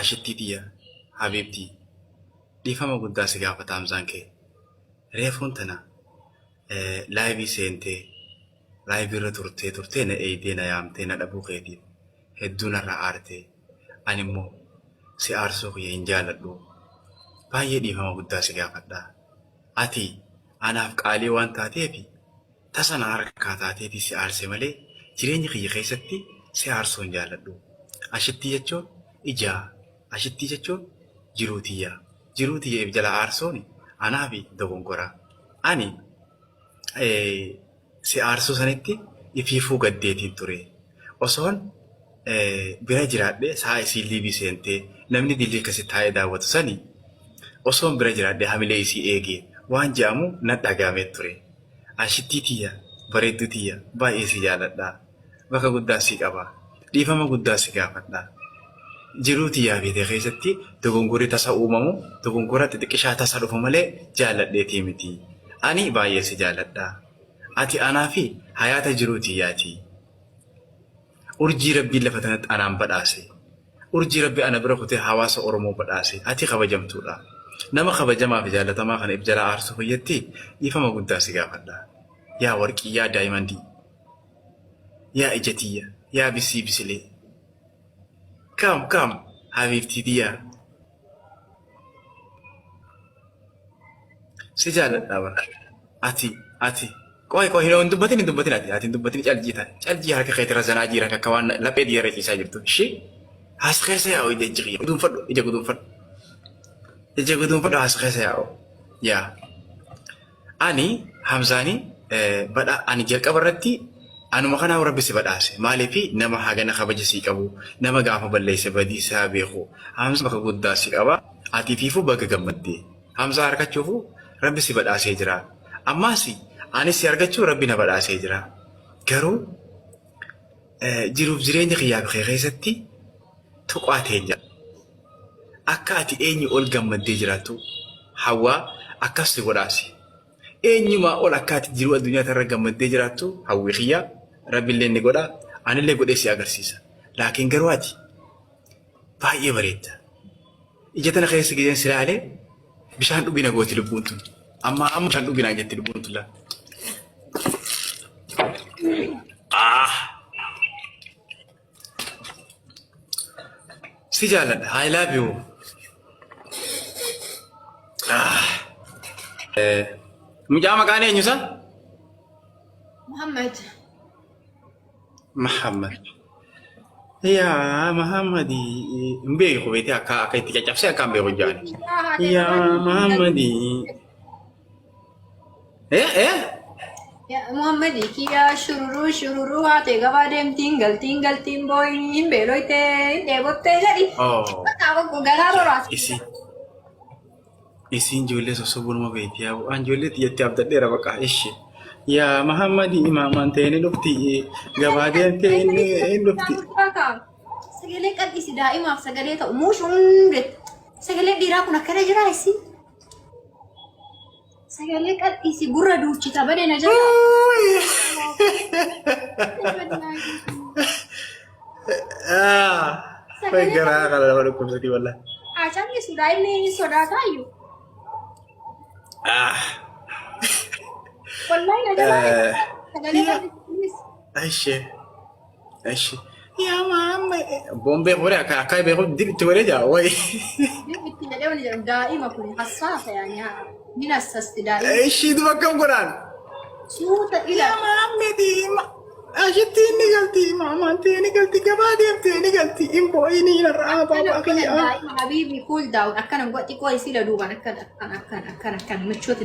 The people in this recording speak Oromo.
Ashittiya Habibti dhiifama guddaa si gaafata Hamzaan kee reefuun tana laayivii seentee laayivii irra turtee na eeyitee na yaamtee na dhabuu keetiif hedduu narraa aartee ani immoo si aarsuu kiyya hin jaaladhu baay'ee dhiifama guddaa si gaafadha ati anaaf qaalii waan taateefi tasa na harkaa taateeti si aarse malee jireenya kiyya keessatti si aarsuu hin jaaladhu ashitti jechuun ijaa ashitti jechuun jiruutiyya jala aarsooni anaafi dogongora ani si aarsuu sanitti ifiifuu gaddeetiin ture osoon bira jiraadhe saa isii liibii seentee namni dilii akkasi taa'ee daawwatu sani osoon bira jiraadhe hamilee isii eegee waan jedhamu na dhagaamee ture ashittiitiyya bareeddutiyya baay'ee si jaaladha bakka guddaa si qaba dhiifama guddaa si gaafadha jiruutiyyaa beekee keessatti dogongorri tasa uumamu dogongora xixiqqishaa tasa dhufu malee jaaladheetii miti ani baay'ee si jaaladha ati anaa fi hayaata jiruutiyyaati urjii rabbiin lafa tanatti anaan badhaase urjii rabbi ana bira kutee hawaasa oromoo badhaase ati kabajamtuudha nama kabajamaa fi jaalatamaa kana if jala aarsuu fayyatti dhiifama guddaa si gaafadha yaa warqii yaa daa'imandii yaa ijatiyya yaa bisii bisilee Come, Habibti dia. Si jaaladha bara. Ati. Qoy hin dubbatin ati dubbatin caljii harka keetii irra zanaa jira akka waan laphee dhiira ciisaa jirtu. Shi as keessa yaa'u ija guduunfadhu as keessa yaa'u. Yaa. Ani Hamzaanii badha ani jalqaba irratti anuma kana rabbi si badhaase maaliifi nama hagana kabaja si qabu nama gaafa balleesse badii isaa beeku Hamza bakka guddaa si qaba ati fiifuu bakka gammaddee Hamza argachuufu rabbi si badhaasee jira ammaas anis si argachuu rabbi na badhaasee jira garuu jiruuf jireenya kiyyaa keessatti tuqaatee jira akka ati eenyu ol gammaddee jiraattu hawaa akkas si godhaase eenyumaa ol akka ati jiruu addunyaa irra gammaddee jiraattu hawwi kiyyaa Rabbi illee ni godha anillee godhee si agarsiisa laakiin garuu ati baay'ee bareedda ija tana keessa gideen si laalee bishaan dhugina gooti lubbuun tun amma bishaan dhuginaa jetti lubbuun tun laa si jaaladha I love you mucaa maqaan eenyusa Muhammad. Ya Muhammadi mbee kubeeti akka itti caccabsee akka mbee hojjaani. Ya Muhammadi. Ya Muhammadi kiya shururu haate gabaa deemtiin galtiin booyini hin beeloytee deebottee jedhi. Kanaafuu gogaa boraas. Isiin ijoollee sossobonuma beekti yaa bu'aan ijoollee xiyyatti abdadheera baqa ishee. Ya Muhammadi imaamaan ta'ee ni dhufti gabaa deemtee ni dhufti. Sagalee qal'isi daa'imaaf sagalee ta'u muushuun sagalee dhiiraa kun akkana jira isi. Sagalee qal'isi gurra duuchita badee na jira. Way garaa kana nama dhukkubsati wallah. Acamni sudaa inni sodaataa iyyuu. والله يا جماعة ايش يا ماما بومبي غوري اكاي بيقول دي توريجا واي دائما كل حساسه يعني من اساس دائما ايش دو كم قران صوت الى يا ماما دي اجتيني قلتي ماما انتيني قلتي كبادي انتيني قلتي ام بويني نرا بابا دائما حبيبي كول داون اكن وقتي كويس لا دوبا اكن متشوت